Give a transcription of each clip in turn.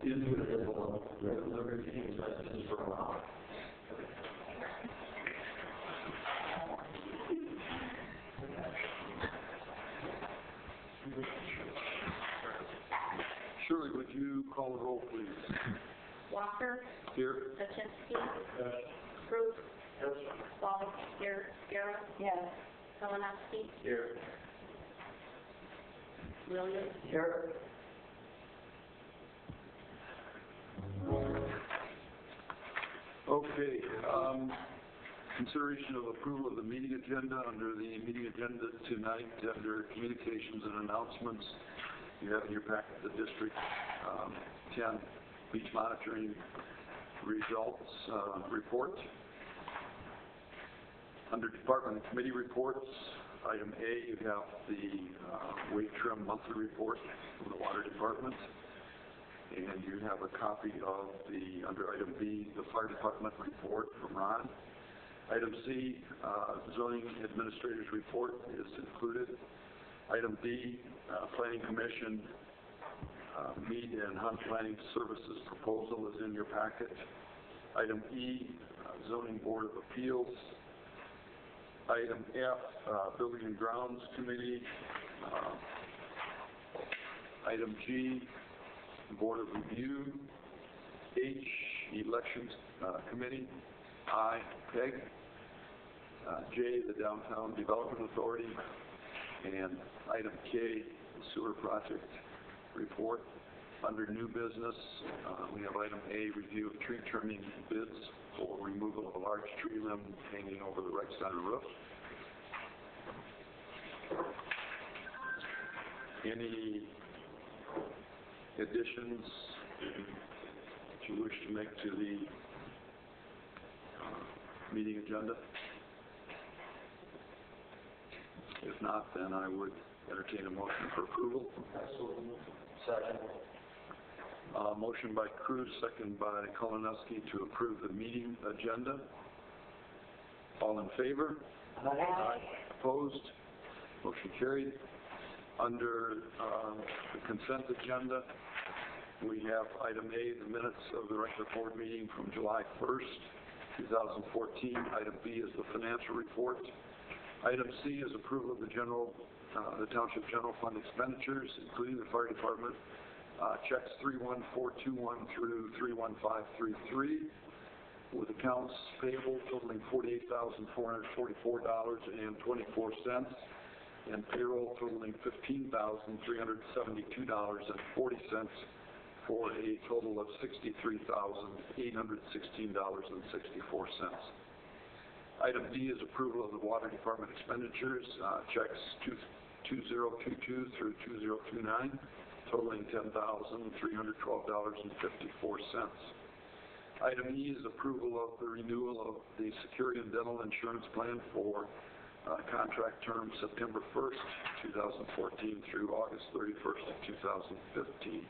Indivisible, with liberty and justice for all. Shirley, would you call the roll, please? Walker. Here. Kaczynski. Cruz. Ball. Here. Garrett. Yes. Kalinowski. Here. Williams. Here. Okay. Consideration of approval of the meeting agenda. Under the meeting agenda tonight, under communications and announcements, you have in your packet the District 10 beach monitoring results report. Under department and committee reports, item A, you have the weight trim monthly report from the water department. And you have a copy of the, under item B, the fire department report from Ron. Item C, zoning administrator's report is included. Item D, planning commission meat and hunt planning services proposal is in your packet. Item E, zoning board of appeals. Item F, building and grounds committee. Item G, board of review. H, elections committee. I, PEG. J, the downtown development authority. And item K, the sewer project report. Under new business, we have item A, review of tree trimming bids for removal of a large tree limb hanging over the right side of the roof. Any additions that you wish to make to the meeting agenda? If not, then I would entertain a motion for approval. Second. Motion by Cruz, second by Kalinowski to approve the meeting agenda. All in favor? Aye. Opposed? Motion carried. Under the consent agenda, we have item A, the minutes of the regular board meeting from July 1st, 2014. Item B is the financial report. Item C is approval of the township general fund expenditures, including the fire department, checks 31421 through 31533, with accounts payable totaling $48,444.24, and payroll totaling $15,372.40, for a total of $63,816.64. Item D is approval of the water department expenditures, checks 2022 through 2029, totaling $10,312.54. Item E is approval of the renewal of the security and dental insurance plan for contract term September 1st, 2014 through August 31st of 2015.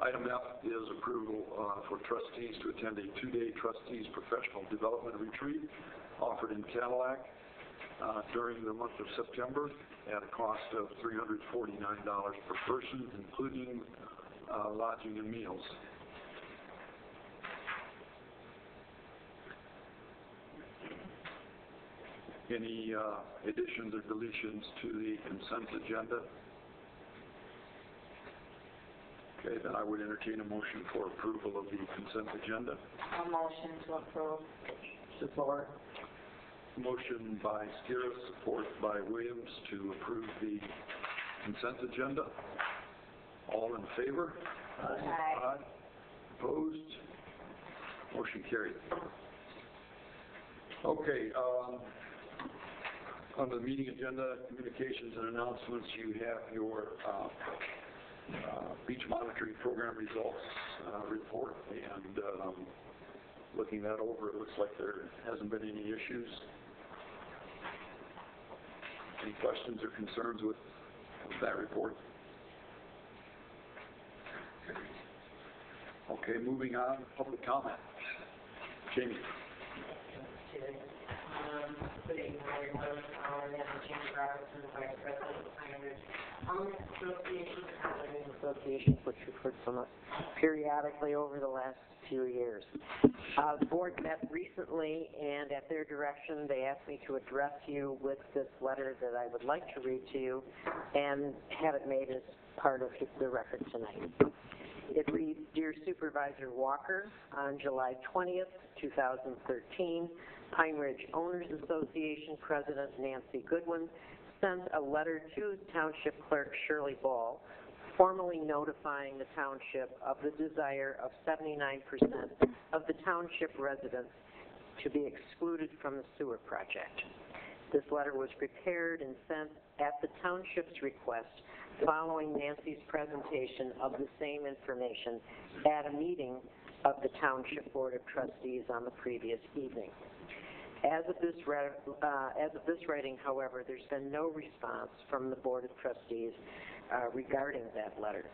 Item F is approval for trustees to attend a 2-day trustees professional development retreat offered in Cadillac during the month of September at a cost of $349 per person, including lodging and meals. Any additions or deletions to the consent agenda? Okay, then I would entertain a motion for approval of the consent agenda. A motion to approve. Support. Motion by Skira, support by Williams to approve the consent agenda. All in favor? Aye. Opposed? Motion carried. Okay, on the meeting agenda, communications and announcements, you have your beach monitoring program results report, and looking that over, it looks like there hasn't been any issues. Any questions or concerns with that report? Okay, moving on, public comment. Jamie. Good evening, everyone. James Robertson, Vice President of Pioneer Owners Association, Condominium Association, which you've heard from us periodically over the last few years. The board met recently, and at their direction, they asked me to address you with this letter that I would like to read to you and have it made as part of the record tonight. It reads, Dear Supervisor Walker, on July 20th, 2013, Pine Ridge Owners Association President Nancy Goodwin sent a letter to Township Clerk Shirley Ball, formally notifying the Township of the desire of 79% of the Township residents to be excluded from the sewer project. This letter was prepared and sent at the Township's request following Nancy's presentation of the same information at a meeting of the Township Board of Trustees on the previous evening. As of this writing, however, there's been no response from the Board of Trustees regarding that letter,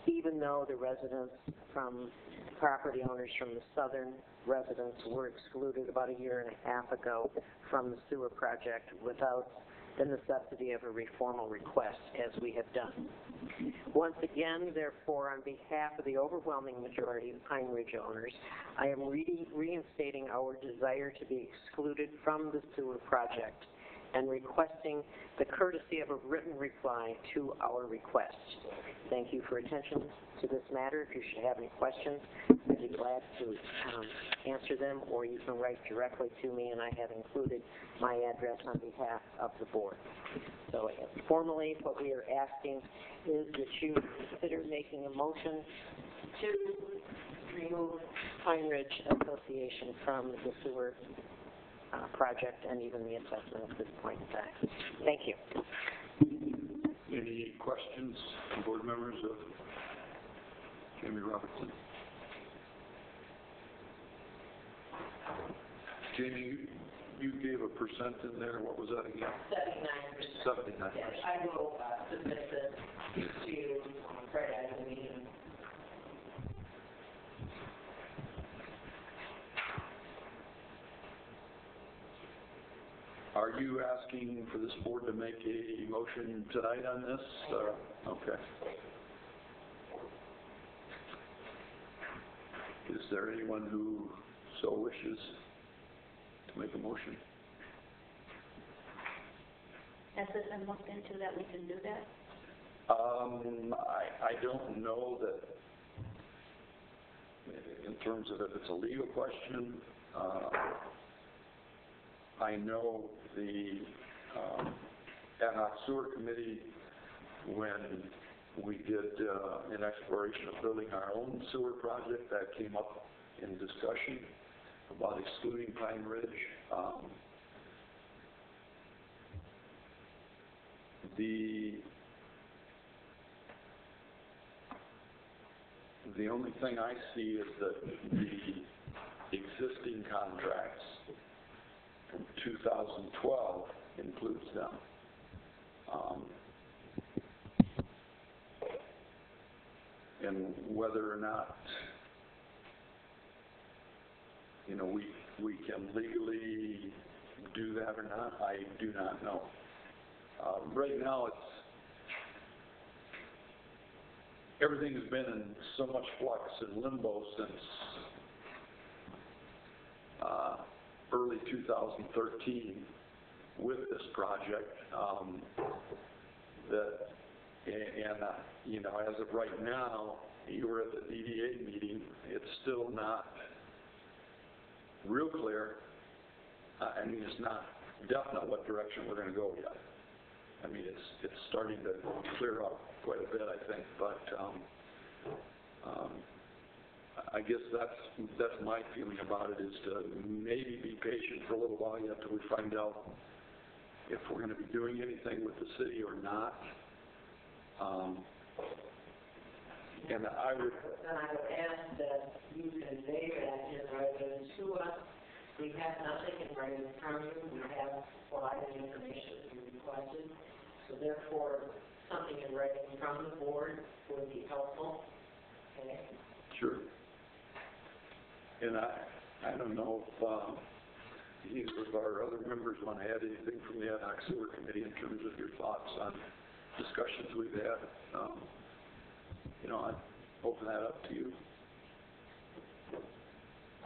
even though the residents from property owners from the southern residents were excluded about a year and a half ago from the sewer project without the necessity of a reformal request, as we have done. Once again, therefore, on behalf of the overwhelming majority of Pine Ridge owners, I am reinstating our desire to be excluded from the sewer project and requesting the courtesy of a written reply to our request. Thank you for attention to this matter. If you should have any questions, I'd be glad to answer them, or you can write directly to me, and I have included my address on behalf of the board. So formally, what we are asking is that you consider making a motion to remove Pine Ridge Association from the sewer project and even the assessment at this point in time. Thank you. Any questions from board members of Jamie Robertson? Jamie, you gave a percent in there. What was that again? 79%. 79%. Yes, I will submit this to Friday at the meeting. Are you asking for this board to make a motion tonight on this? Okay. Is there anyone who so wishes to make a motion? Has it been looked into that we can do that? I don't know that in terms of if it's a legal question. I know the ad hoc sewer committee, when we did an exploration of building our own sewer project, that came up in discussion about excluding Pine Ridge. The only thing I see is that the existing contracts from 2012 includes them. And whether or not, we can legally do that or not, I do not know. Right now, everything has been in so much flux and limbo since early 2013 with this project as of right now, you were at the EDA meeting, it's still not real clear. It's not definite what direction we're going to go yet. It's starting to clear up quite a bit, I think, but I guess that's my feeling about it, is to maybe be patient for a little while yet till we find out if we're going to be doing anything with the city or not. And I would ask that you convey that in writing to us. We have nothing in writing from you. We have provided the information that you requested. So therefore, something in writing from the board would be helpful. Okay? Sure. And I don't know if either of our other members want to add anything from the ad hoc sewer committee in terms of your thoughts on discussions we've had, I'd open that up to you.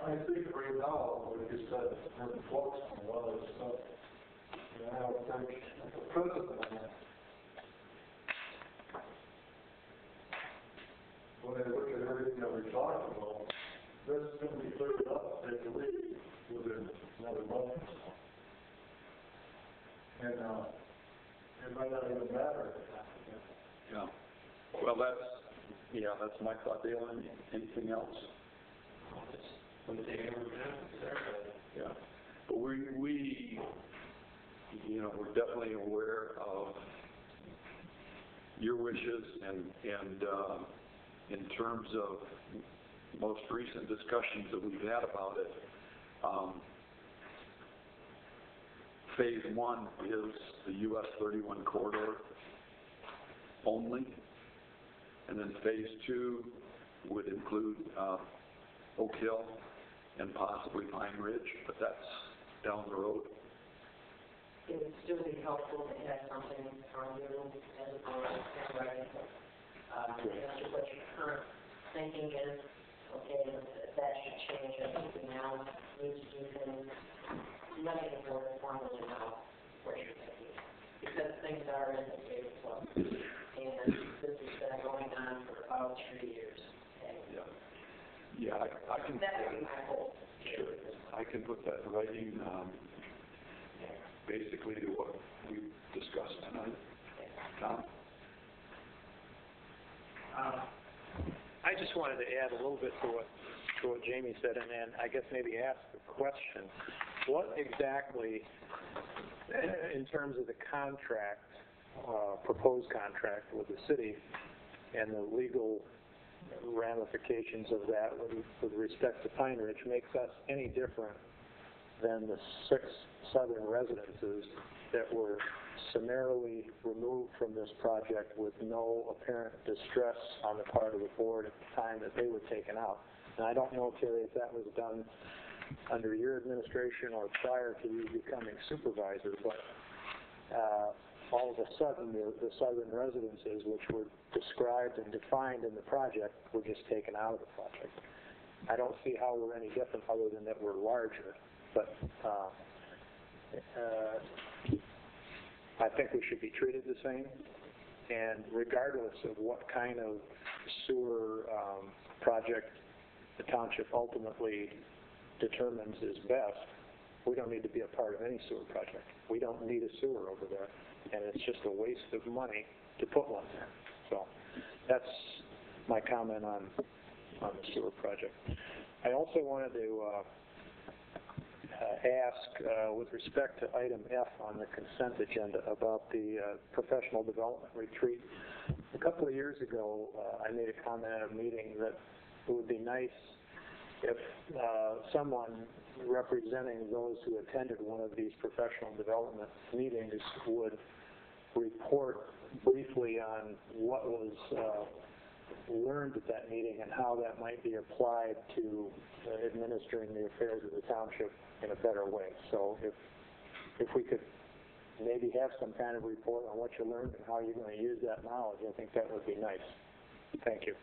I think right now, like you said, we're in flux on a lot of this stuff. And I don't think the president, when I look at everything that we talked about, this is going to be cleared up, I believe, within another month or so. And it might not even matter. Yeah. Well, that's my thought, Dale. Anything else? Yeah. But we're definitely aware of your wishes and in terms of most recent discussions that we've had about it, phase 1 is the US 31 corridor only, and then phase 2 would include Oak Hill and possibly Pine Ridge, but that's down the road. It would still be helpful to have something from you as a board in writing. As to what your current thinking is, okay, that should change. I think we now need to do things, letting the board formally know what you're thinking. Because things are in the big flux. And this has been going on for about 3 years. Okay? Yeah, I can. That would be my hope. Sure. I can put that in writing, basically to what we discussed tonight. Tom? I just wanted to add a little bit to what Jamie said, and then I guess maybe ask the question: what exactly, in terms of the contract, proposed contract with the city, and the legal ramifications of that with respect to Pine Ridge, makes us any different than the 6 southern residences that were summarily removed from this project with no apparent distress on the part of the board at the time that they were taken out. And I don't know, Terry, if that was done under your administration or prior to you becoming supervisor, but all of a sudden the southern residences, which were described and defined in the project, were just taken out of the project. I don't see how we're any different other than that we're larger, but I think we should be treated the same, and regardless of what kind of sewer project the township ultimately determines is best, we don't need to be a part of any sewer project. We don't need a sewer over there, and it's just a waste of money to put one there. So that's my comment on the sewer project. I also wanted to ask, with respect to item F on the consent agenda about the professional development retreat. A couple of years ago, I made a comment at a meeting that it would be nice if someone representing those who attended one of these professional development meetings would report briefly on what was learned at that meeting and how that might be applied to administering the affairs of the township in a better way. So if we could maybe have some kind of report on what you learned and how you're going to use that knowledge, I think that would be nice. Thank you.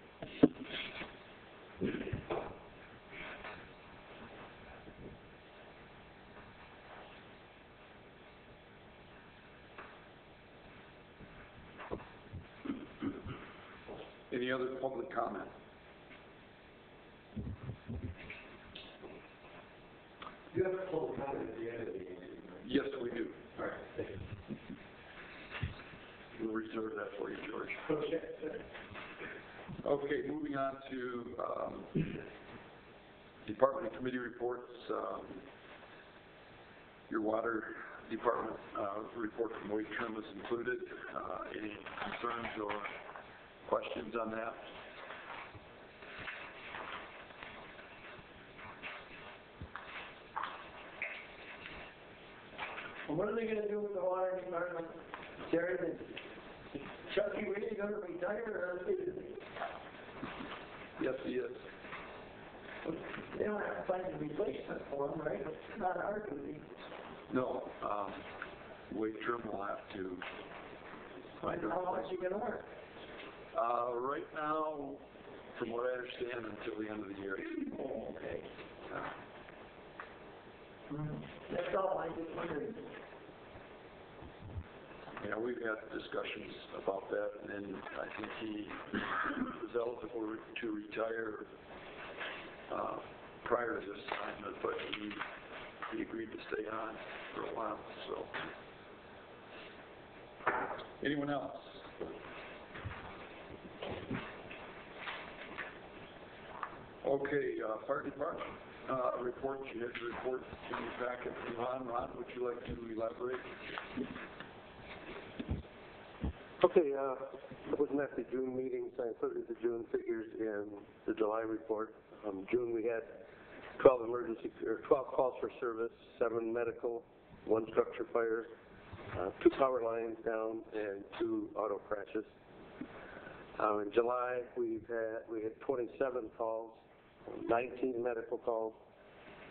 Any other public comment? You have a public comment at the end of the meeting. Yes, we do. All right, thank you. We'll reserve that for you, George. Okay. Okay, moving on to department and committee reports. Your water department report from Wade Trim is included. Any concerns or questions on that? Well, what are they going to do with the water department? Terry, is Chucky really going to retire or is he? Yes, he is. They don't have to find a replacement for them, right? It's not our duty. No, Waitrim will have to find a How long is replacement. he gonna work? Right now, from what I understand, until the end of the year. Oh, okay. Uh, That's all I just wondered. Yeah, we've had discussions about that, and I think he was eligible to retire prior to this assignment, but he agreed to stay on for a while, so. Anyone else? Okay, fire department report. You had the report in your packet from Ron. Ron, would you like to elaborate? Okay, I wasn't at the June meeting, so I included the June figures in the July report. June we had 12 calls for service, 7 medical, 1 structure fire, 2 power lines down, and 2 auto crashes. In July we had 27 calls, 19 medical calls,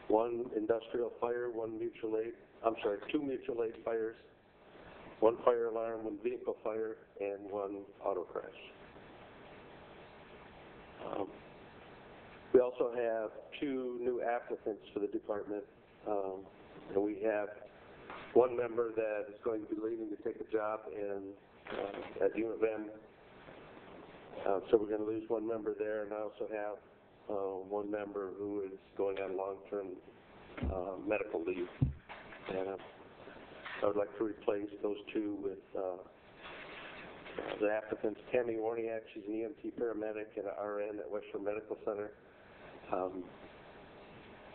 1 industrial fire, 2 mutual aid fires, 1 fire alarm, 1 vehicle fire, and 1 auto crash. We also have 2 new applicants for the department. And we have 1 member that is going to be leaving to take a job at U of M. So we're going to lose 1 member there, and I also have 1 member who is going on long-term medical leave. And I would like to replace those 2 with the applicants. Tammy Warniak, she's an EMT paramedic and an RN at West Shore Medical Center.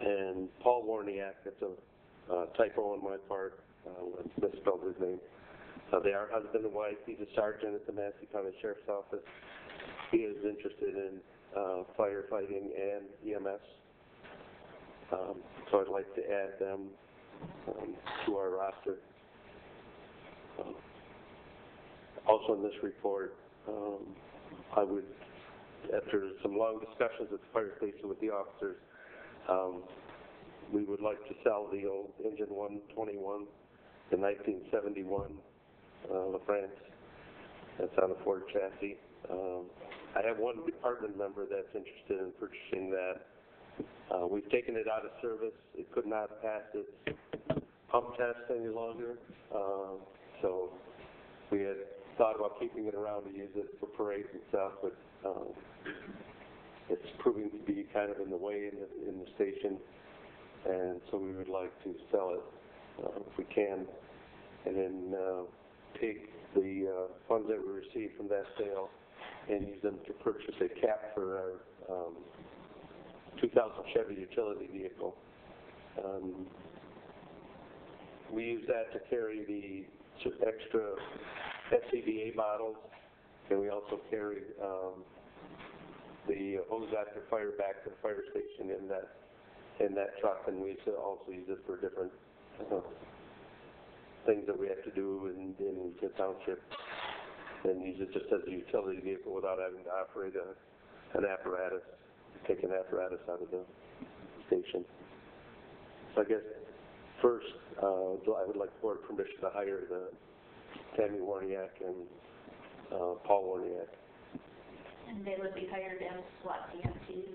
And Paul Warniak, that's a typo on my part, I misspelled his name. They are husband and wife. He's a sergeant at the Madison County Sheriff's Office. He is interested in firefighting and EMS. So I'd like to add them to our roster. Also in this report, I would, after some long discussions with the fire station with the officers, we would like to sell the old engine 121, the 1971 LaFrance. That's on a Ford chassis. I have 1 department member that's interested in purchasing that. We've taken it out of service. It could not pass its pump test any longer. So we had thought about keeping it around to use it for parades and stuff, but it's proving to be kind of in the way in the station, and so we would like to sell it if we can, and then take the funds that we receive from that sale and use them to purchase a cap for our 2000 Chevy utility vehicle. We use that to carry the extra SCBA bottles, and we also carry the hose after fire back to the fire station in that truck, and we also use it for different things that we have to do in the township, and use it just as a utility vehicle without having to operate an apparatus, take an apparatus out of the station. So I guess first, I would like the board permission to hire the Tammy Warniak and Paul Warniak. And they would be hired as SWAT EMTs?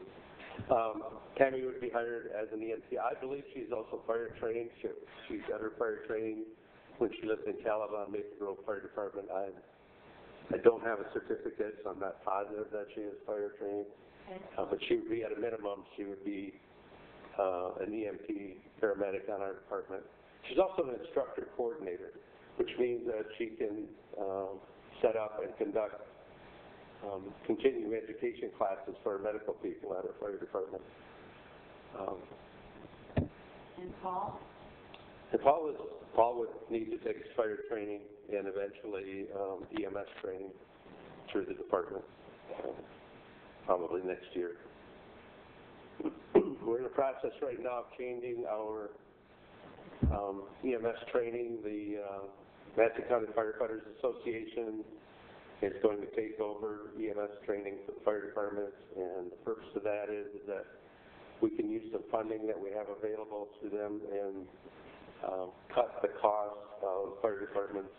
Tammy would be hired as an EMT. I believe she's also fire trained. She got her fire training when she lived in Calabar, Maple Grove Fire Department. I don't have a certificate, so I'm not positive that she is fire trained. Okay. But she would be, at a minimum, she would be an EMT paramedic on our department. She's also an instructor coordinator, which means that she can set up and conduct continuing education classes for medical people at our fire department. And Paul? And Paul would need to take his fire training and eventually EMS training through the department, probably next year. We're in the process right now of changing our EMS training. The Madison County Firefighters Association is going to take over EMS training for the fire departments, and the purpose of that is that we can use some funding that we have available to them and cut the cost of fire department's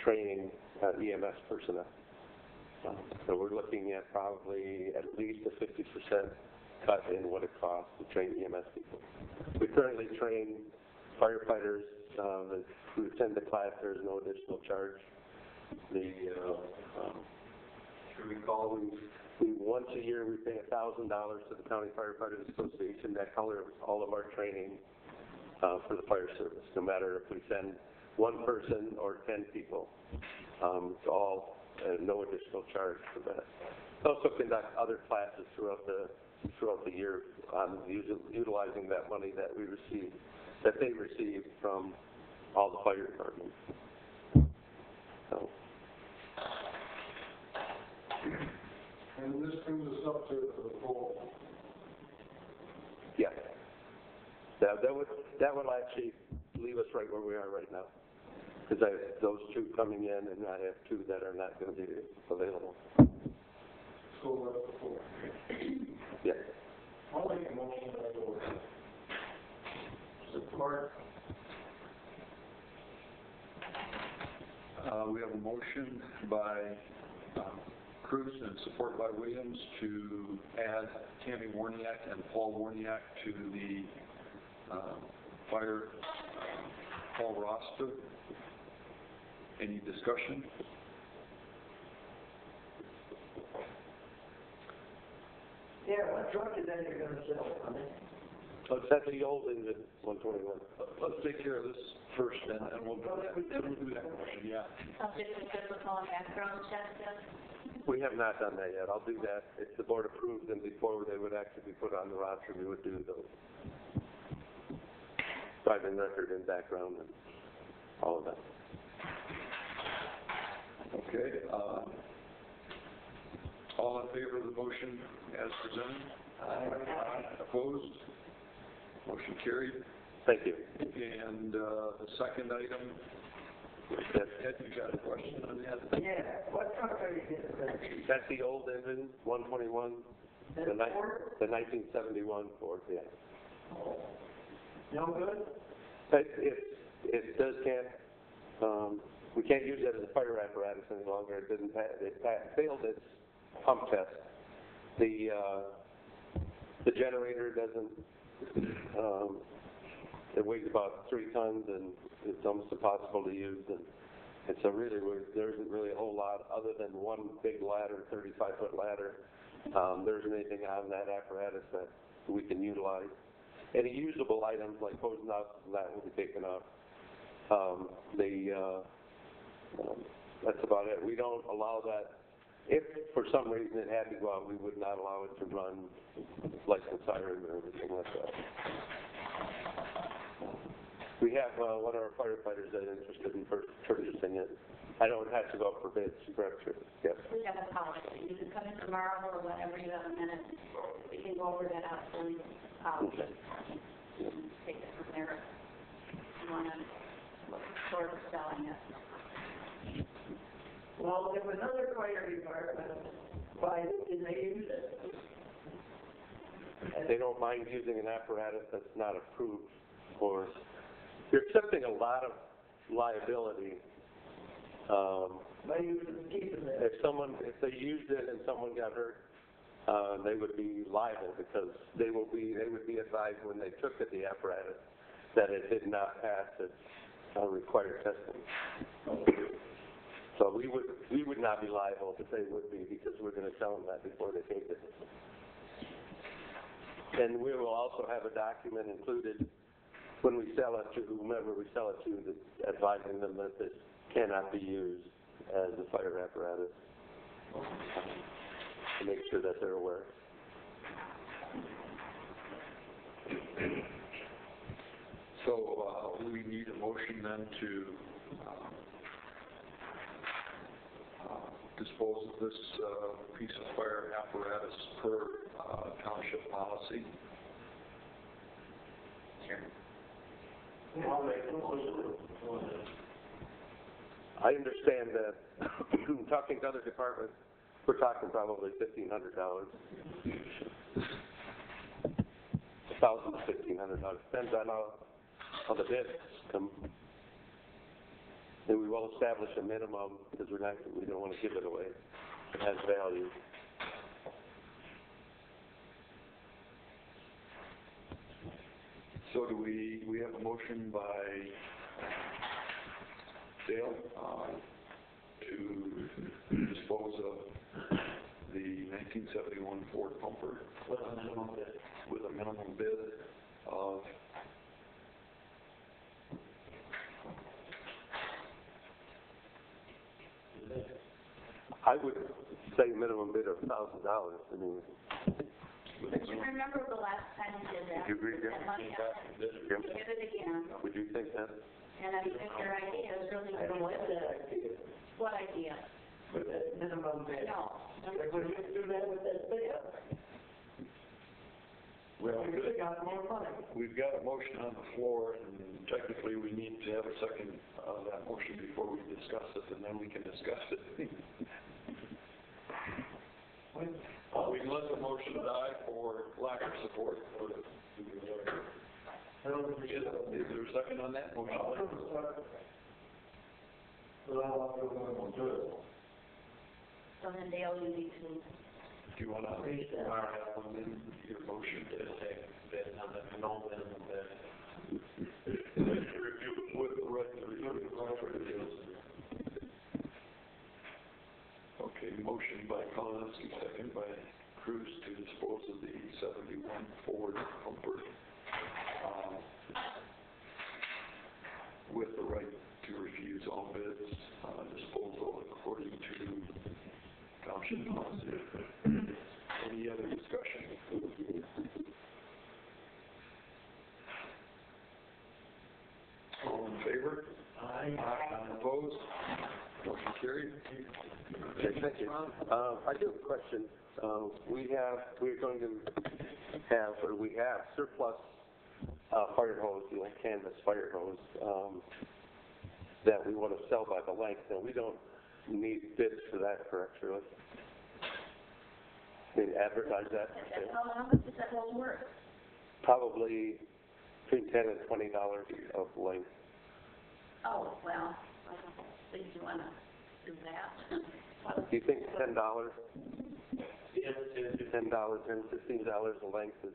training EMS personnel. So we're looking at probably at least a 50% cut in what it costs to train EMS people. We currently train firefighters who attend the class. There's no additional charge. Recall, once a year we pay $1,000 to the County Firefighters Association. That covers all of our training for the fire service, no matter if we send one person or 10 people. It's all no additional charge for that. We also conduct other classes throughout the year on utilizing that money that we receive, that they receive from all the fire departments. So. And this brings us up to the full. Yeah. That would actually leave us right where we are right now. Because I have those two coming in, and I have two that are not going to be available. So that's the full. Yeah. I'll make a motion that will support. We have a motion by Cruz and support by Williams to add Tammy Warniak and Paul Warniak to the fire call roster. Any discussion? Yeah, what truck is that you're gonna sell? I mean, That's the old engine, 121. Let's take care of this first, and we'll do that motion, yeah. Subject to physical and background check, yes? We have not done that yet. I'll do that. If the board approves them before they would actually be put on the roster, we would do those. Driving record and background and all of that. Okay. All in favor of the motion as presented? Aye. Opposed? Motion carried. Thank you. And the second item, Ed, you got a question on that? yeah, what truck are you getting? That's the old engine, 121, the 1971 Ford, yeah. No good? It does we can't use that as a fire apparatus any longer. It didn't it failed its pump test. The generator doesn't, it weighs about 3 tons and it's almost impossible to use. And so really there isn't really a whole lot other than one big ladder, 35-foot ladder. There isn't anything on that apparatus that we can utilize. Any usable items like hose nuts, that will be taken up. That's about it. We don't allow that. If for some reason it had to go out, we would not allow it to run like the siren or anything like that. We have one of our firefighters that is interested in purchasing it. I know it has to go up for bids, correct? Yes. We have a policy. You can come in tomorrow or whenever you have a minute. We can go over that absolutely policy. Take it from there. You want to look sort of selling it. Well, if another fire department buys it, can they use it? They don't mind using an apparatus that's not approved for. You're accepting a lot of liability. By keeping it? If they used it and someone got hurt, they would be liable because they would be advised when they took the apparatus that it did not pass its required testing. So we would not be liable, but they would be because we're going to tell them that before they take it. And we will also have a document included when we sell it to whomever we sell it to, advising them that this cannot be used as a fire apparatus, to make sure that they're aware. So we need a motion then to dispose of this piece of fire apparatus per township policy. I'll make the motion. I understand that talking to other departments, we're talking probably $1,500. $1,000 to $1,500. Depends on how the bids come. And we will establish a minimum because we don't want to give it away. It has value. So do we have a motion by Dale to dispose of the 1971 Ford pumper with a minimum bid of I would say minimum bid of $1,000. I mean, But you remember the last time we did that? Would you agree, Jim? That money out. We did it again, would you think that? and I think your idea is really I don't like that idea, what idea? with that minimum bid. No. Like, when you do that with that bid, well, you got more money. we've got a motion on the floor, and technically we need to have a second of that motion before we discuss it, and then we can discuss it. We can let the motion die for lack of support. I don't think we Is should. there a second on that motion? But I want to go to it. So then Dale, you need to, Do you want to amend your motion to say that on the minimum bid? With the right to review. Okay, motion by Kalinsky, second by Cruz to dispose of the 71 Ford pumper with the right to refuse all bids disposal according to township policy. Any other discussion? All in favor? Aye. Opposed? Motion carried. Okay, thank you. I do have a question. We're going to have, or we have surplus fire hose, like canvas fire hose, that we want to sell by the length, and we don't need bids for that, correct, Shirley? Maybe advertise that? how much is that whole worth? Probably between $10 and $20 of length. Oh, well, I don't think you want to do that. Do you think $10? $10 and $15 a length is,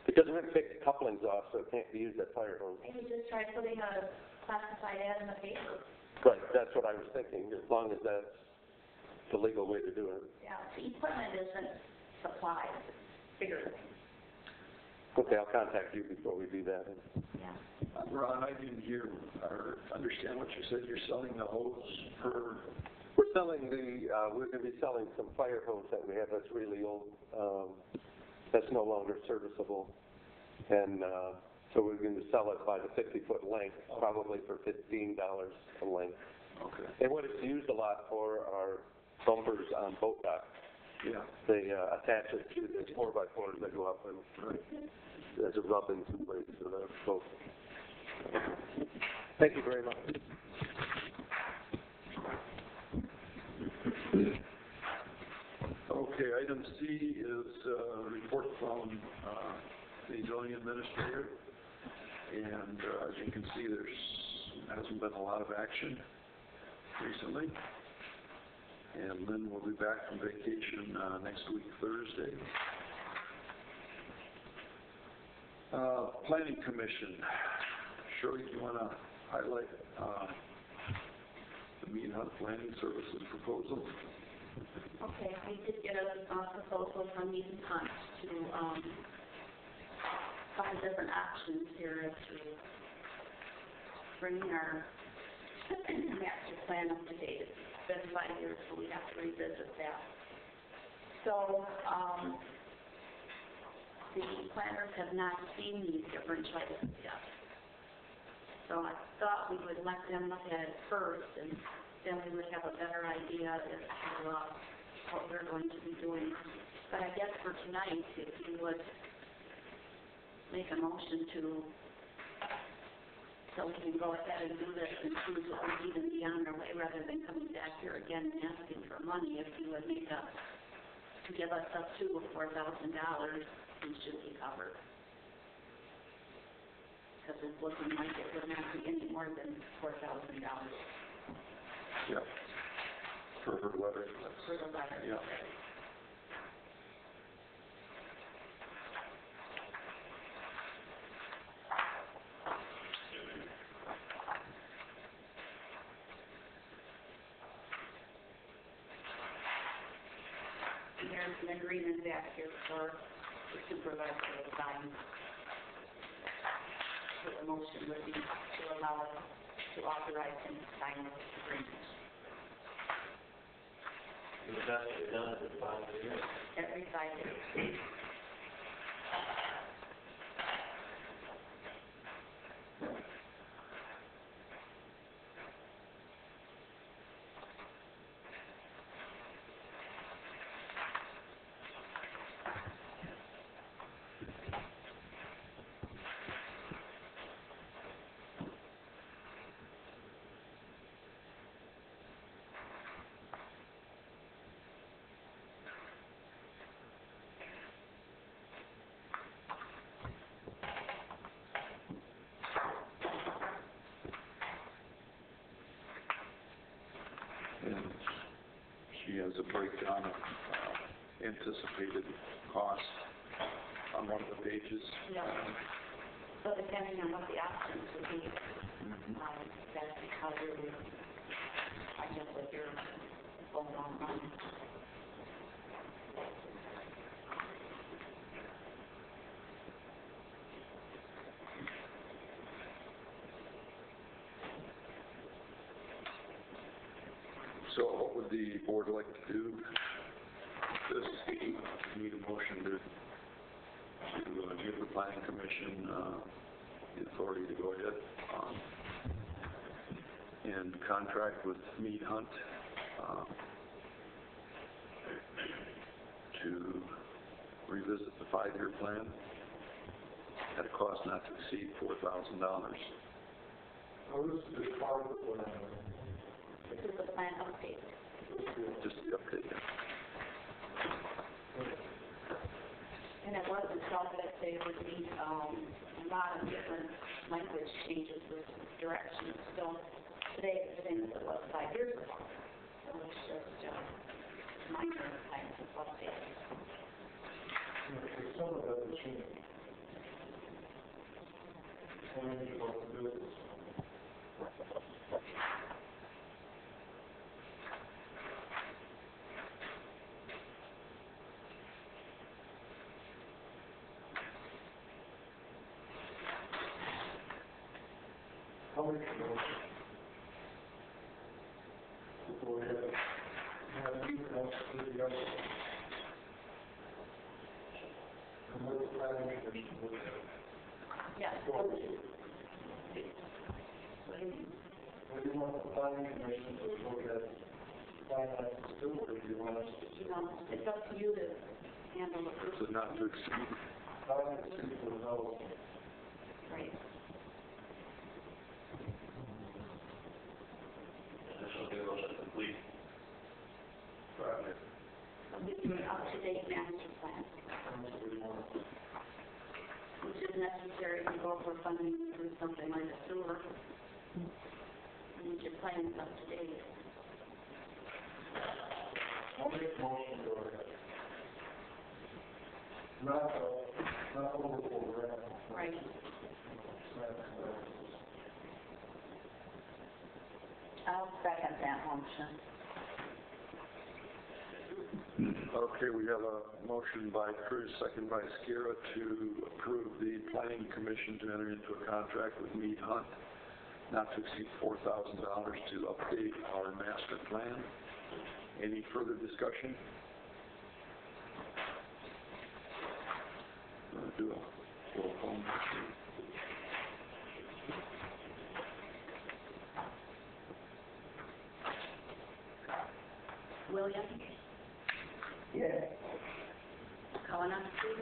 because we're going to take the couplings off, so it can't be used at fire hose. Maybe just try putting a classified ad in the paper. Right, that's what I was thinking, as long as that's the legal way to do it. Yeah, the equipment isn't supplied, bigger things. Okay, I'll contact you before we do that. Yeah. Ron, I didn't hear or understand what you said. You're selling the hose per... We're selling we're going to be selling some fire hose that we have that's really old, that's no longer serviceable. And so we're going to sell it by the 50-foot length, probably for $15 a length. Okay. And what it's used a lot for are bumpers on boat docks. Yeah. They attach it to the 4x4s that go up and there's a rub in some places of that boat. Thank you very much. Okay, item C is a report from the zoning administrator. And as you can see, there hasn't been a lot of action recently. And Lynn will be back from vacation next week, Thursday. Planning Commission. Shirley, do you want to highlight the Mead Hunt Planning Services proposal? Okay, we did get a proposal from Mead Hunt to find different options here to bring our master plan up to date. It's been 5 years, so we have to revisit that. So, the planners have not seen these different choices yet. So I thought we would let them look at it first, and then we would have a better idea as to what we're going to be doing. But I guess for tonight, if you would make a motion so we can go ahead and do this and choose what we need and be on our way rather than coming back here again and asking for money, if you would make to give us up to $4,000, we should be covered. because it's looking like it would not be any more than $4,000 Yeah. For her letter. for the letter. Yeah. There's an agreement back here for the supervisor to sign. So the motion would be to allow us to authorize him to sign this agreement. Is that done at the 5 years? Every 5 years. And she has a breakdown of anticipated cost on one of the pages. Yeah. So depending on what the options would be, that's how you would, I guess, with your phone online. So what would the board like to do? This, need a motion to give the planning commission the authority to go ahead and contract with Mead Hunt to revisit the 5-year plan at a cost not to exceed $4,000. Oh, this is just part of the plan. This is the plan update. Just the update. And it wasn't felt that they would need a lot of different language changes with directions. So today it's the same as it was 5 years ago. So it's just minor types of updates. Some of that is changed. Change what the business. How many people? Before we have you ask the other. And what the planning commission would have. Yes. What do you want the planning commission to look at finance too, or do you want us to? You know, it's up to you to handle it. So not to exceed. Finance people know. Right. This will give us a complete project. This is an up-to-date master plan, That's what we want. which is necessary to go for funding through something like a sewer. And your plan is up to date. I'll make a motion to go ahead. Not over $4,000. Right. I'll second that motion. Okay, we have a motion by Cruz, second by Skira, to approve the planning commission to enter into a contract with Mead Hunt not to exceed $4,000 to update our master plan. Any further discussion? Do a roll call. Williams? Yes. Kalinowski?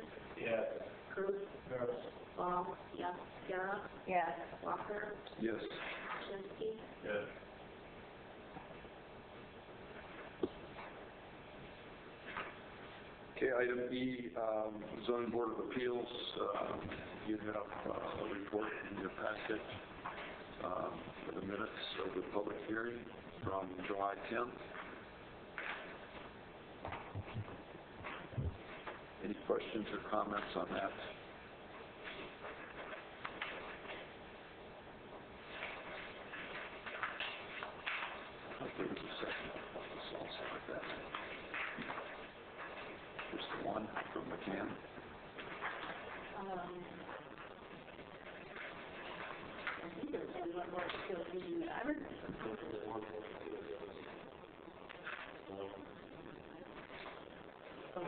Yes. Cruz? Yes. Ball? Yes. Sarah? Yes. Walker? Yes. Shinsky? Yes. Okay, item E, zoning board of appeals, you have a report in your packet for the minutes of the public hearing from July 10th. Any questions or comments on that? I thought there was a second. It's also like that. Just the one from McCann. I think there's one more skills meeting. I heard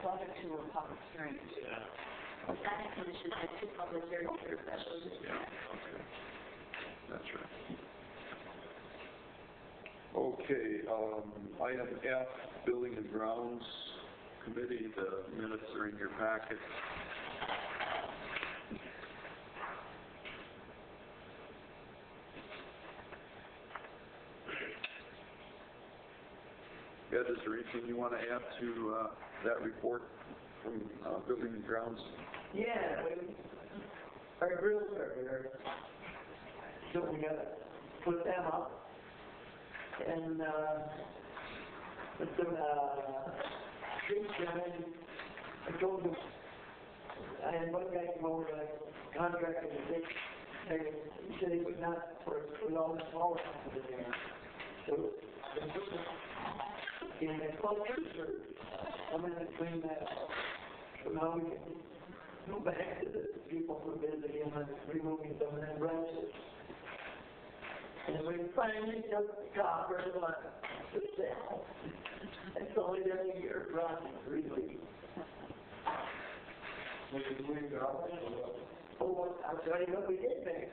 subject to a public hearing. Yeah. The planning commission had 2 public hearings for special use. Yeah, okay. That's right. Okay, item F, building and grounds committee, the minutes are in your packet. Ed, is there anything you want to add to that report from building and grounds? Yeah, our grills are there, so we gotta put them up. And, put some, trees down. I told them, I had one guy come over to contract and he said he would not put all the smaller ones in there. So, they put them in the cultures or I'm in between that. So now we can go back to the people who visiting and removing some of them branches. And we finally took the copper one to sell. It's only been a year running, really. Oh, I'll tell you what we did make.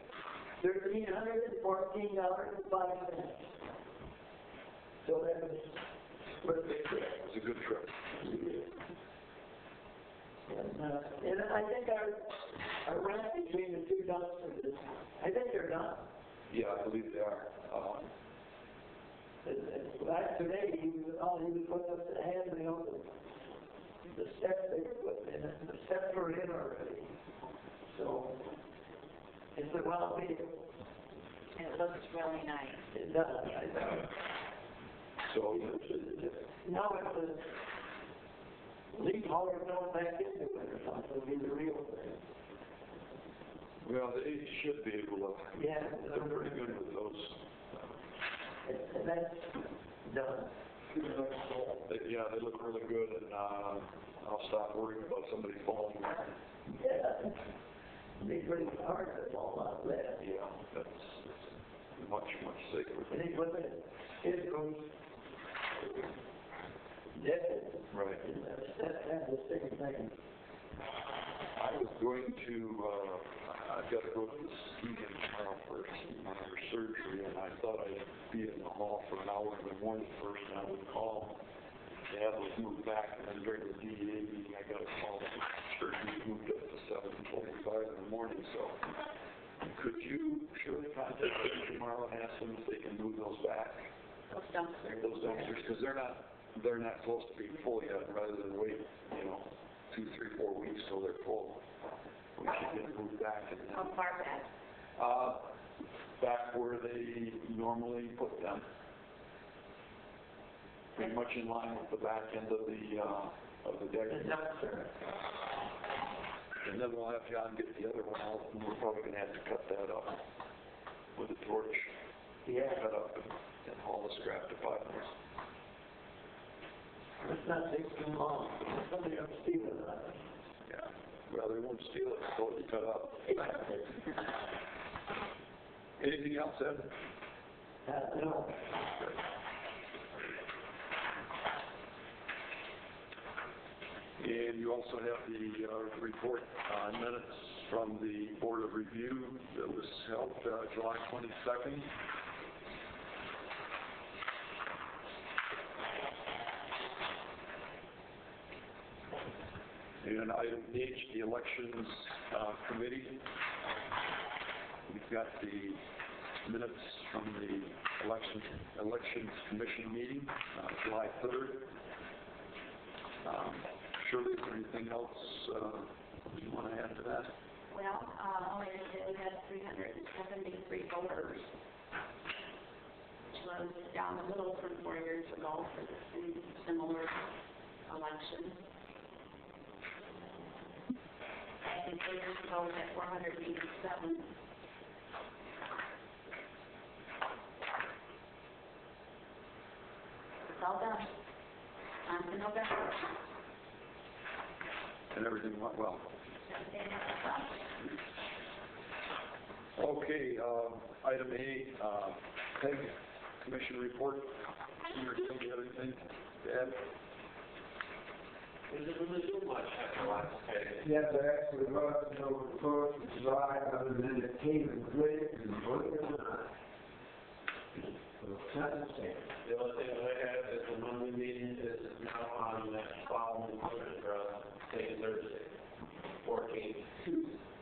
$1,314.05. So that was worth it. It was a good trip. And I think our rent between the 2 dumpsters, I think they're done. Yeah, I believe they are. Last today, he was putting up the handrail, the steps they were putting in, and the steps were in already. So, he said, well, It looks really nice. it does, I know. So, Now if the leaf hauler going back into it or something would be the real thing. well, they should be able to. Yeah. They're pretty good with those. And that's done. Yeah, they look really good, and I'll stop worrying about somebody falling. Yeah. It'd be pretty hard to fall out of that. Yeah, that's much, much safer. And it was it goes dead. Right. And that's the same thing. I was going to, I've got to go to the ski-in tomorrow for minor surgery, and I thought I'd be in the hall for an hour in the morning first, and I would call. Dad was moved back, and then during the DEA meeting, I got a call. Surgery moved up to 7:45 in the morning, so could you surely contact them tomorrow and ask them if they can move those back? Those dumpsters. Those dumpsters, because they're not supposed to be full yet, rather than wait, 2, 3, 4 weeks till they're full. We should get moved back. And How far back? back where they normally put them. Pretty much in line with the back end of the deck. And then we'll have John get the other one out, and we're probably going to have to cut that up with a torch. Yeah. Cut up and haul the scrap departments. Let's not take too long. Somebody will steal it. Yeah. Well, they won't steal it, so it'll be cut up. Anything else, Ed? No. And you also have the report minutes from the Board of Review that was held July 22nd. And item H, the Elections Committee. We've got the minutes from the Elections Commission meeting, July 3rd. Shirley, is there anything else you want to add to that? Well, only that we had 373 voters, which was down a little from 4 years ago for the same similar election. And 4 years ago we had 487. It's all done. On to November. And everything went well. Everything was done. Okay, item A, PEG Commission report. Senior, do you have anything to add? Is it really too much after last day? Yeah, but actually, well, you know, the course was dry, other than it came and grit and believe it or not. So, not the same. The only thing I have is the monthly meeting is now on that following Thursday, 14th.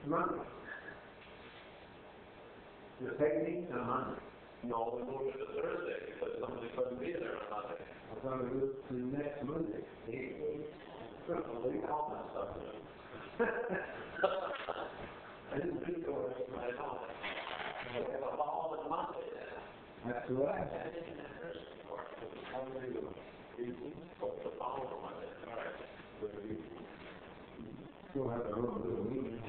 Monday. The technique's on Monday. No, we moved it to Thursday because somebody couldn't be there on Monday. I thought it was the next Monday. They called that stuff. I didn't think it was, but I know. We have a following Monday. That's what I had. How do they do it? What's the following Monday? All right. We'll have our own little meeting.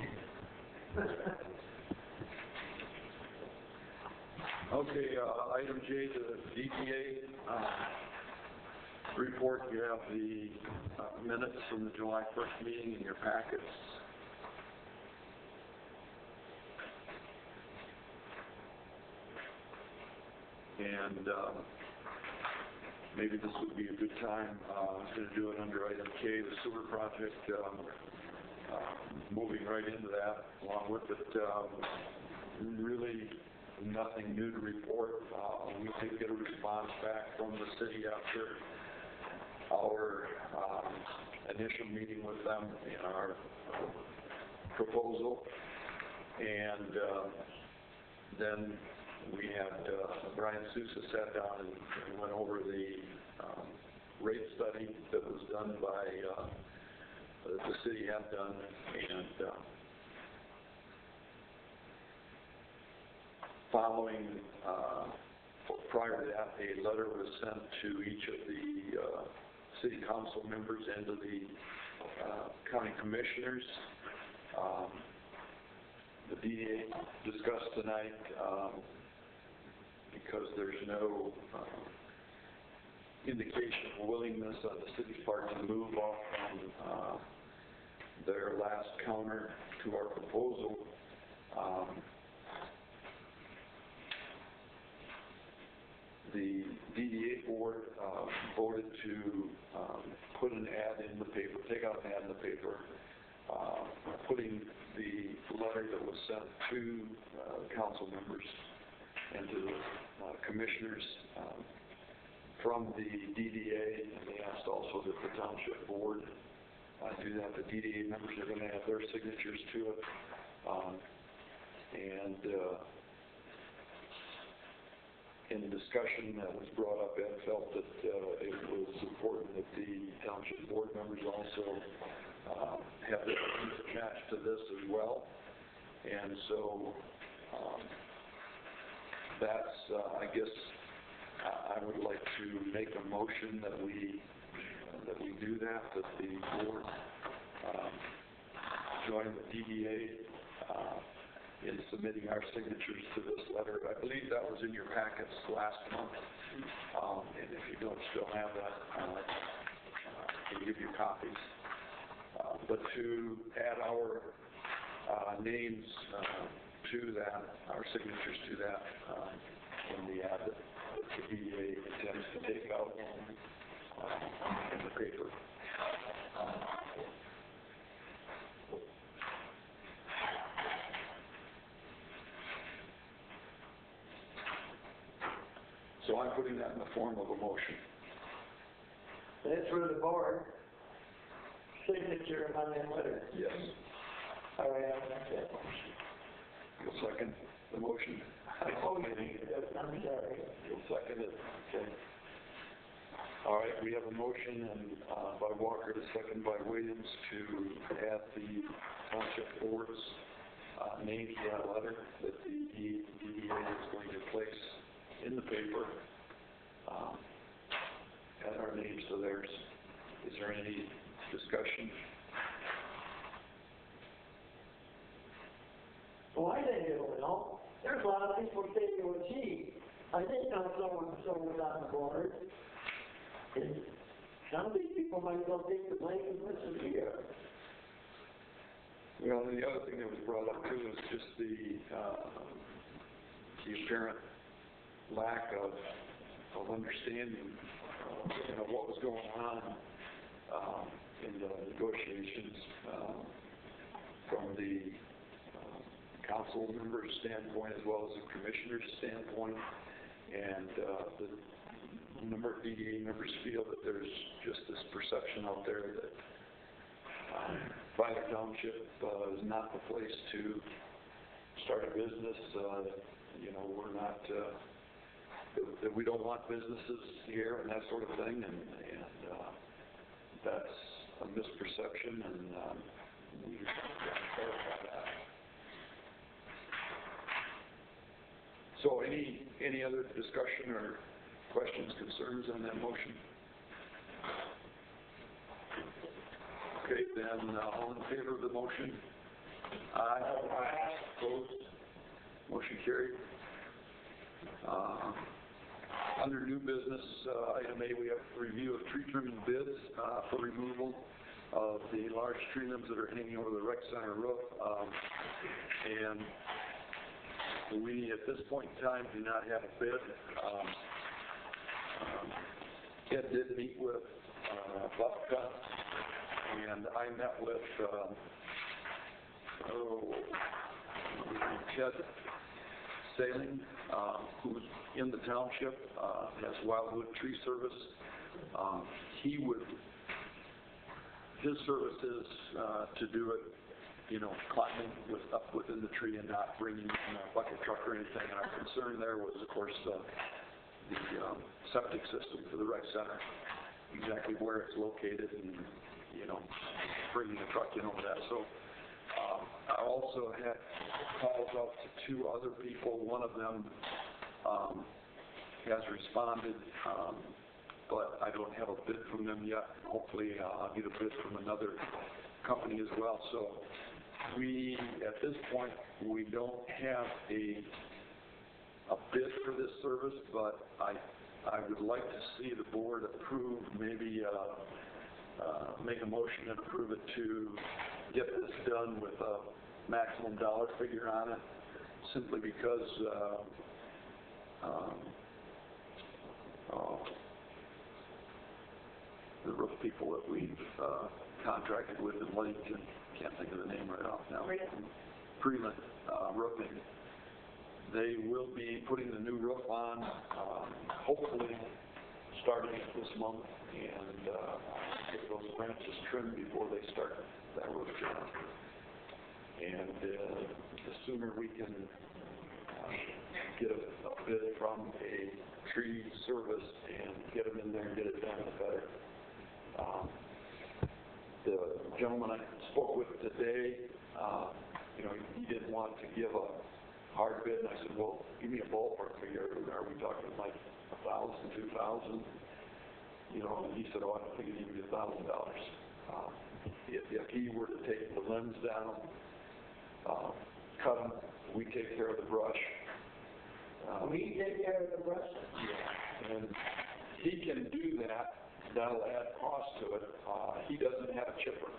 Okay, item J, the DPA report. You have the minutes from the July 1st meeting in your packets. And maybe this would be a good time. I was going to do it under item K, the sewer project, moving right into that. Along with it, really nothing new to report. We did get a response back from the city after our initial meeting with them in our proposal. And then we had Brian Sousa sat down and went over the rate study that was done by, that the city had done, and following, prior to that, a letter was sent to each of the city council members and to the county commissioners. The DDA discussed tonight, because there's no indication of willingness on the city's part to move off from their last counter to our proposal. The DDA board voted to put an ad in the paper, take out an ad in the paper, putting the letter that was sent to council members and to the commissioners from the DDA, and they asked also that the township board do that. The DDA members are going to add their signatures to it. In the discussion that was brought up, Ed felt that it was important that the township board members also have their names attached to this as well. And so that's, I guess, I would like to make a motion that we do that the board join the DDA in submitting our signatures to this letter. I believe that was in your packets last month, and if you don't still have that, I can give you copies. But to add our names to that, our signatures to that, in the ad that the DDA intends to take out in the paper. So I'm putting that in the form of a motion. That's for the board. Signature on that letter. Yes. All right, I'll make that motion. You'll second the motion? Oh, you need it. I'm sorry. You'll second it? Okay. All right, we have a motion and, by Walker, a second by Williams to add the township board's name to that letter that the DDA is going to place in the paper. Add our names to theirs. Is there any discussion? Well, I think it will. There's a lot of people thinking, well, gee, I didn't know so was on the board. And some of these people might well think the blame is missing here. Well, and the other thing that was brought up too is just the apparent lack of understanding, what was going on in the negotiations from the council members' standpoint as well as the commissioner's standpoint, and the number of DDA members feel that there's just this perception out there that Violet Township is not the place to start a business. We're not, that we don't want businesses here and that sort of thing, and that's a misperception, and we have to clarify that. So any other discussion or questions, concerns on that motion? Okay, then all in favor of the motion? Aye. Aye. Opposed? Motion carried. Under new business, item A, we have review of tree trimming bids for removal of the large tree limbs that are hanging over the rec center roof. And we, at this point in time, do not have a bid. Ed did meet with Buska, and I met with Ted Sailing, who's in the township, has Wildwood Tree Service. His service is to do it, climbing up within the tree and not bringing in a bucket truck or anything. And our concern there was, of course, the septic system for the rec center, exactly where it's located, and bringing the truck in over that. So I also had calls out to two other people. One of them has responded, but I don't have a bid from them yet. Hopefully I'll get a bid from another company as well. So at this point, we don't have a bid for this service, but I would like to see the board approve, maybe make a motion and approve it to get this done with a maximum dollar figure on it, simply because the roof people that we've contracted with in Lincoln, can't think of the name right off now. Freeland Roofing. They will be putting the new roof on, hopefully starting this month, and get those branches trimmed before they start that roof job. And the sooner we can get a bid from a tree service and get them in there and get it done, the better. The gentleman I spoke with today, he didn't want to give a hard bid, and I said, well, give me a ballpark figure. Are we talking like $1,000, $2,000? And he said, oh, I don't think it'd even be $1,000. If he were to take the limbs down, cut them, we take care of the brush. We take care of the brush? Yeah, and he can do that. That'll add cost to it. He doesn't have a chipper,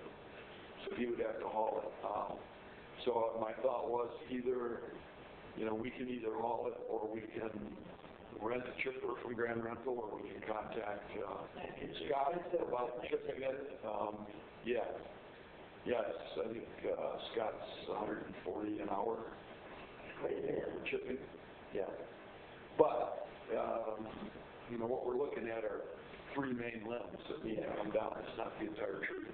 so he would have to haul it. So my thought was either, we can either haul it, or we can rent a chipper from Grand Rental, or we can contact Scott about chipping it. Yes, I think Scott's $140 an hour for chipping. Yeah, but what we're looking at are three main limbs that need to come down. It's not the entire tree.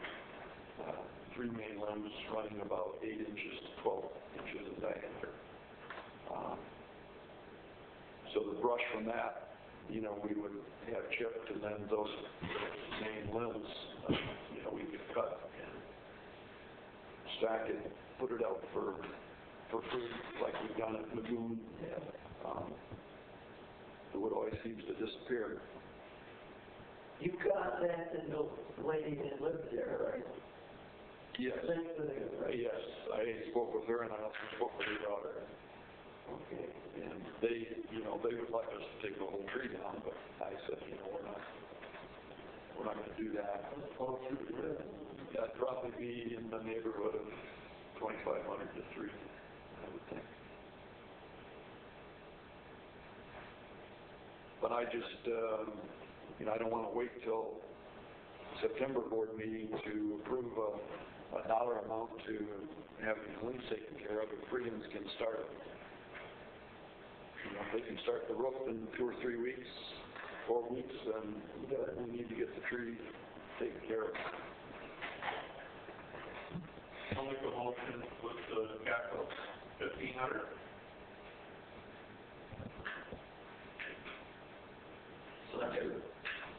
Three main limbs running about 8 inches to 12 inches in diameter. So the brush from that you know, we would have chipped, and then those main limbs, you know, we could cut and stack it, put it out for fruit, like we've done at Lagoon. The wood always seems to disappear. You contacted the lady that lived there, right? Yes. Yes, I spoke with her, and I also spoke with her daughter. Okay. And they, you know, they would like us to take the whole tree down, but I said, you know, we're not going to do that. That'd probably be in the neighborhood of 2,500 to 3, I would think. But I just, you know, I don't want to wait till September board meeting to approve a dollar amount to have these limbs taken care of. If Freedoms can start, you know, if they can start the roof in 2 or 3 weeks, 4 weeks, then we need to get the tree taken care of. I'll make a motion with the capital, 1,500.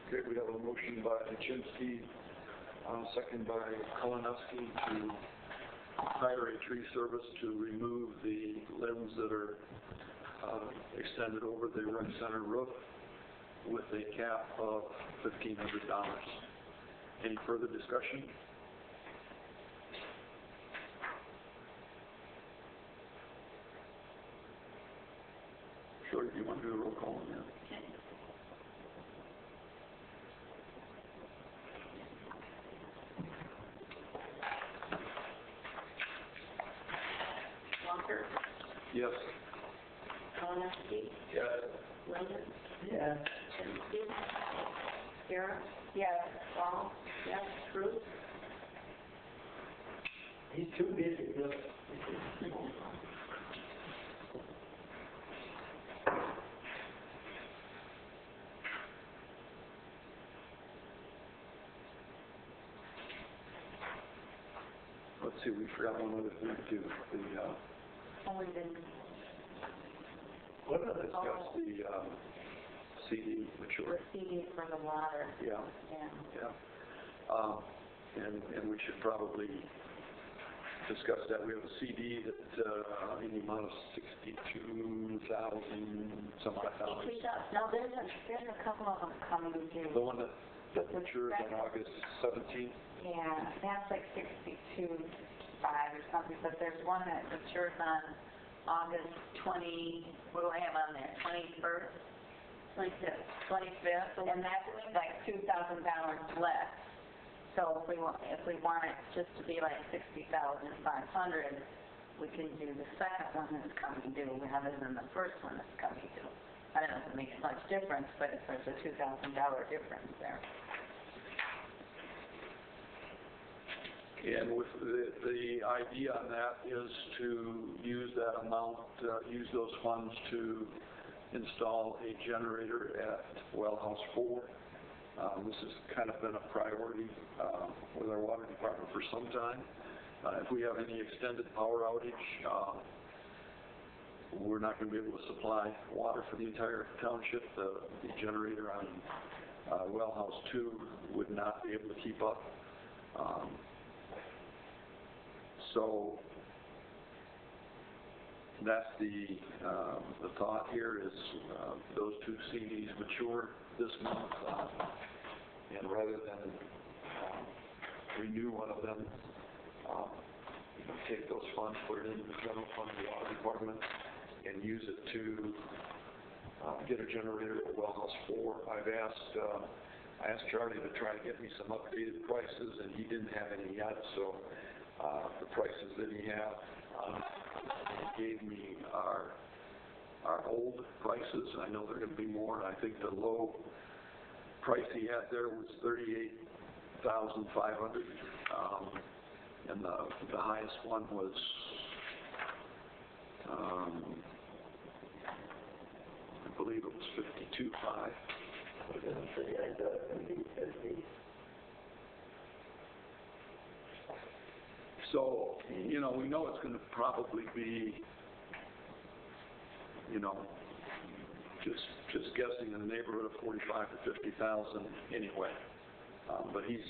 Okay, we have a motion by Chinsky, second by Kolonowski to hire a tree service to remove the limbs that are extended over the rec center roof with a cap of $1,500. Any further discussion? Sure, do you want to do a roll call on that? Walker, Yes. Kolonowski, Yes. Williams, Yeah. Chensky, Kara, yes, Paul, yes, Cruz, He's too busy, really. Let's see, we forgot one other thing too. only been, What did I discuss? The CD mature. receiving from the water, Yeah, yeah. yeah. And we should probably discuss that. We have a CD that in the amount of $62,000 some odd dollars. Now, there's a couple of them coming due. The one that matures on August 17th. Yeah, that's like 62.5 or something, but there's one that matures on August 20, what do I have on there, 21st? 25th, and that's like $2,000 less. So if we want it just to be like $60,500, we can do the second one that's coming due rather than the first one that's coming due. I don't know if it makes much difference, but if there's a $2,000 difference there. And with the idea on that is to use that amount, use those funds to install a generator at Well House 4. This has kind of been a priority with our water department for some time. If we have any extended power outage, we're not going to be able to supply water for the entire township. The generator on Well House 2 would not be able to keep up. So that's the thought here is those 2 CDs mature this month, and rather than renew one of them, take those funds, put it into the general fund of the water department, and use it to get a generator at Well House 4. I asked Charlie to try to get me some updated prices, and he didn't have any yet, so the prices that he had, he gave me our old prices. I know they're going to be more. I think the low price he had there was $38,500, and the highest one was I believe it was $52,500. I was going to say, I thought it would be 50. So, you know, we know it's going to probably be, you know, just just guessing in the neighborhood of 45 to 50,000 anyway. But he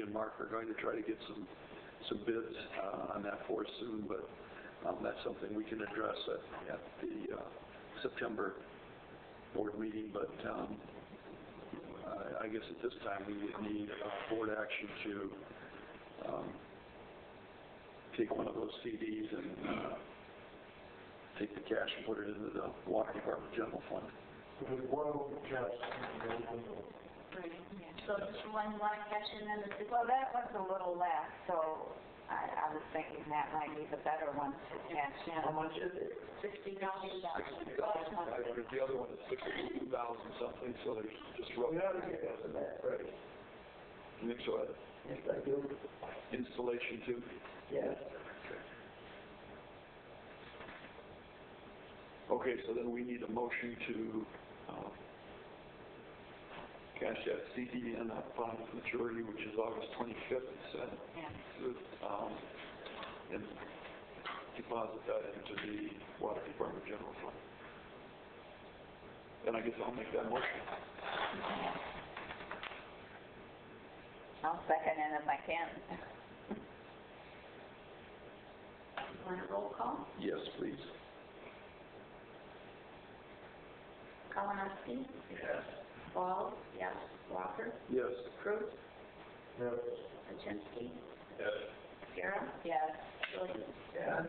and Mark are going to try to get some bids on that for us soon, but that's something we can address at the September board meeting. But I guess at this time we would need board action to take one of those CDs and take the cash and put it into the water department general fund. So just one cash in and well, that was a little less, so I was thinking that might be the better one to cash in. How much is it? $60,000. The other one is 62,000 something, so there's just We roughly. ought to get us that, right? You think so? Yes, I do. Installation too? Yes. Okay, so then we need a motion to cash that CD in upon its maturity, which is August 25th, it said, and deposit that into the water department general fund. And I guess I'll make that motion. I'll second it if I can. Want a roll call? Yes, please. Kalinowski? Yes. Ball? Yes. Walker? Yes. Cruz? Yes. Kaczynski? Yes. Kara? Yes. Williams? Yeah.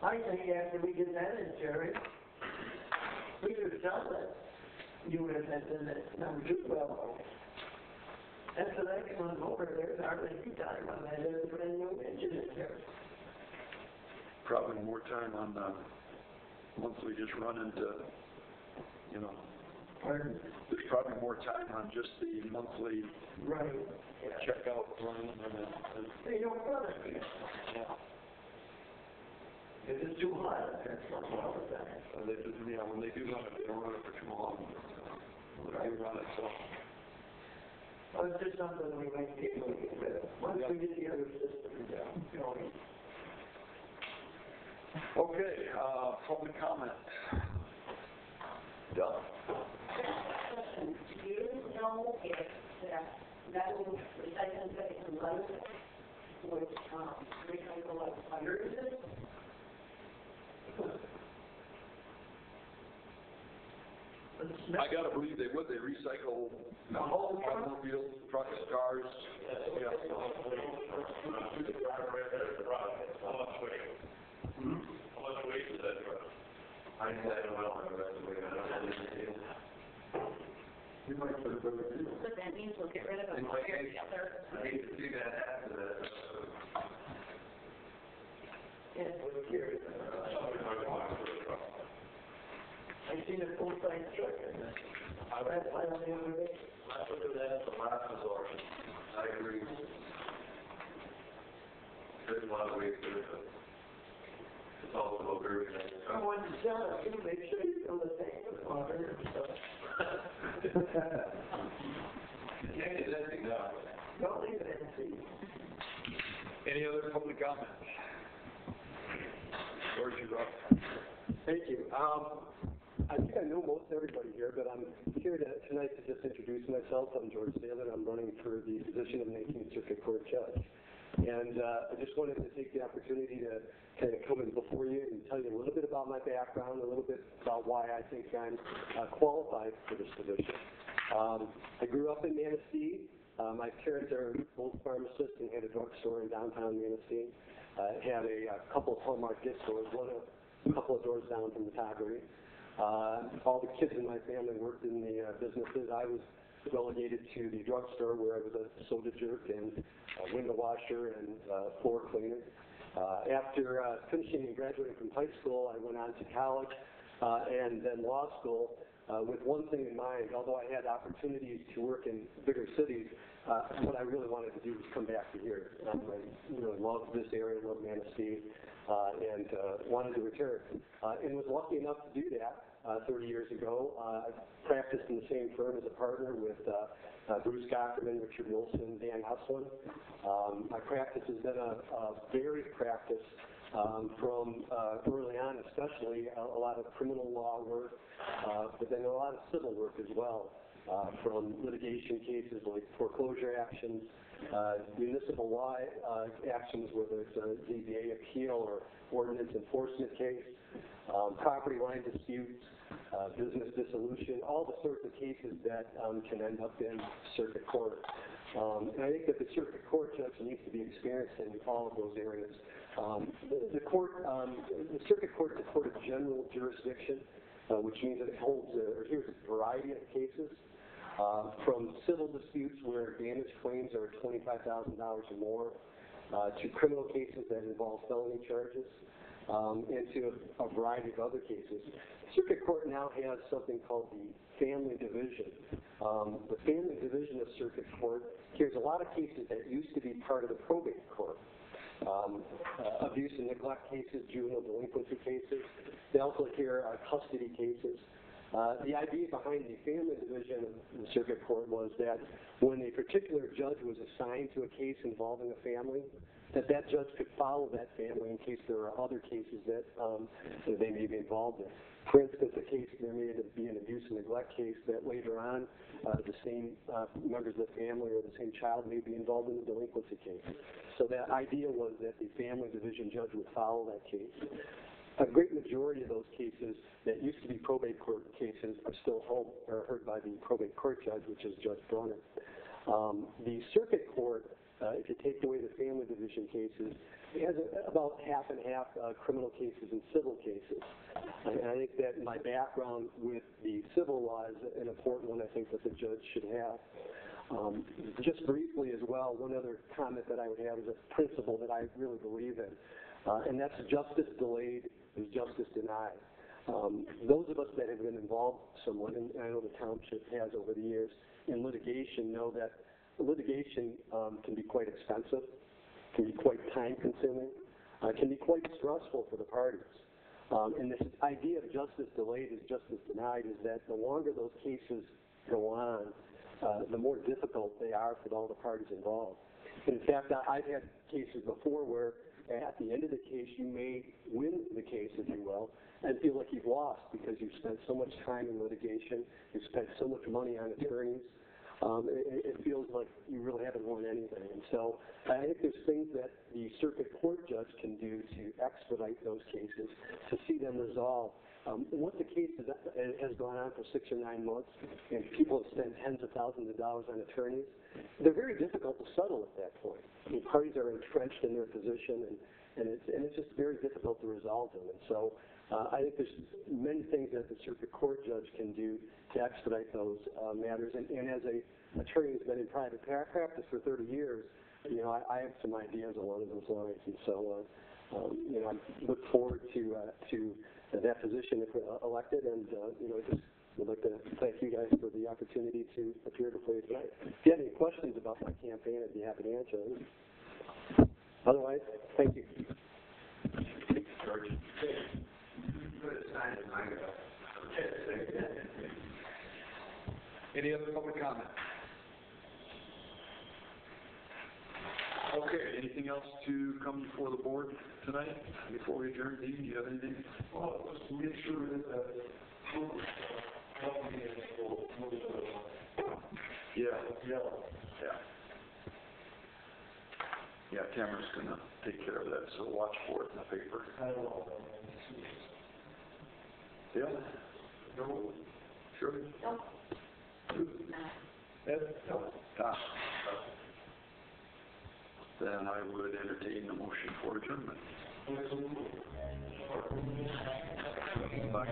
I think after we get that in, Jerry, we could tell that you would have been at number 2 well. After that comes over, there's hardly any time on that, there's a brand new engine in there. Probably more time on monthly just run into, Pardon? there's probably more time on just the monthly Right. Yeah. checkout run and They don't run it. yeah. It is too hot up there all the time. They do, when they do run it, they don't run it for too long. They run it, so. Well, it's just something we might be able to get rid of. Once we get the other system going. Okay, public comment. Done. Question. Do you know if that will recycle in London would recycle like under it? I gotta believe they would. They recycle automobiles, trucks, cars. Yeah. How much weight is that truck? I don't know. You might put it over here. But that means we'll get rid of them one way or the other. I hate to see that happen. Yeah, we're curious. I seen a full-size truck in there. I read it on the other day. I look at that as a last resort. I agree. There's a lot of ways to do it. It's also very nice. I want to sell it, too, make sure you fill the tank with water and stuff. You can't get anything done. Don't leave it empty. Any other public comment? George, you're up. Thank you. I think I know most everybody here, but I'm here tonight to just introduce myself. I'm George Salem. I'm running for the position of 19th Circuit Court Judge. And I just wanted to take the opportunity to kind of come in before you and tell you a little bit about my background, a little bit about why I think I'm qualified for this position. I grew up in Manistee. My parents are both pharmacists and had a drugstore in downtown Manistee. Had a couple of Hallmark gift stores, a couple of doors down from the Toggery. All the kids in my family worked in the businesses. I was relegated to the drugstore where I was a soda jerk and a window washer and floor cleaner. After finishing and graduating from high school, I went on to college and then law school with one thing in mind. Although I had opportunities to work in bigger cities, what I really wanted to do was come back to here. I really loved this area, loved Manistee, and wanted to return. And was lucky enough to do that 30 years ago. I practiced in the same firm as a partner with Bruce Gockerman, Richard Wilson, Dan Huslin. My practice has been a varied practice from early on especially, a lot of criminal law work, but then a lot of civil work as well, from litigation cases like foreclosure actions, municipal law actions, whether it's a ZBA appeal or ordinance enforcement case, property line disputes, business dissolution, all the sorts of cases that can end up in circuit court. And I think that the circuit court judge needs to be experienced in all of those areas. The circuit court is a court of general jurisdiction, which means that it holds or hears a variety of cases, from civil disputes where damage claims are $25,000 or more, to criminal cases that involve felony charges, and to a variety of other cases. Circuit Court now has something called the Family Division. The Family Division of Circuit Court hears a lot of cases that used to be part of the probate court. Abuse and neglect cases, juvenile delinquency cases. They also hear custody cases. The idea behind the Family Division of the Circuit Court was that when a particular judge was assigned to a case involving a family, that judge could follow that family in case there are other cases that they may be involved in. For instance, there may be an abuse and neglect case that later on the same members of the family or the same child may be involved in a delinquency case. So that idea was that the Family Division judge would follow that case. A great majority of those cases that used to be probate court cases are still heard by the probate court judge, which is Judge Broner. The Circuit Court, if you take away the Family Division cases, it has about half and half criminal cases and civil cases. And I think that my background with the civil law is an important one I think that the judge should have. Just briefly as well, one other comment that I would have is a principle that I really believe in, and that's justice delayed is justice denied. Those of us that have been involved somewhat, and I know the township has over the years, in litigation know that litigation can be quite expensive, can be quite time-consuming, can be quite stressful for the parties. And this idea of justice delayed is justice denied is that the longer those cases go on, the more difficult they are for all the parties involved. In fact, I've had cases before where at the end of the case you may win the case, if you will, and feel like you've lost because you've spent so much time in litigation, you've spent so much money on attorneys. It feels like you really haven't won anything. And so I think there's things that the circuit court judge can do to expedite those cases, to see them resolved. Once a case has gone on for 6 or 9 months and people have spent tens of thousands of dollars on attorneys, they're very difficult to settle at that point. I mean, parties are entrenched in their position, and it's just very difficult to resolve them. And so I think there's many things that the circuit court judge can do to expedite those matters. And as an attorney who's been in private practice for 30 years, you know, I have some ideas along those lines. And so, you know, I look forward to that position if elected. And, you know, I just would like to thank you guys for the opportunity to appear before you tonight. If you have any questions about my campaign, I'd be happy to answer them. Otherwise, thank you. George. Any other public comment? Okay, anything else to come before the board tonight, before we adjourn? Dean, do you have anything? Well, just to make sure that Yeah, Tamara's gonna take care of that, so watch for it in the paper. Yeah? No? Sure? No. Then I would entertain the motion for adjournment. By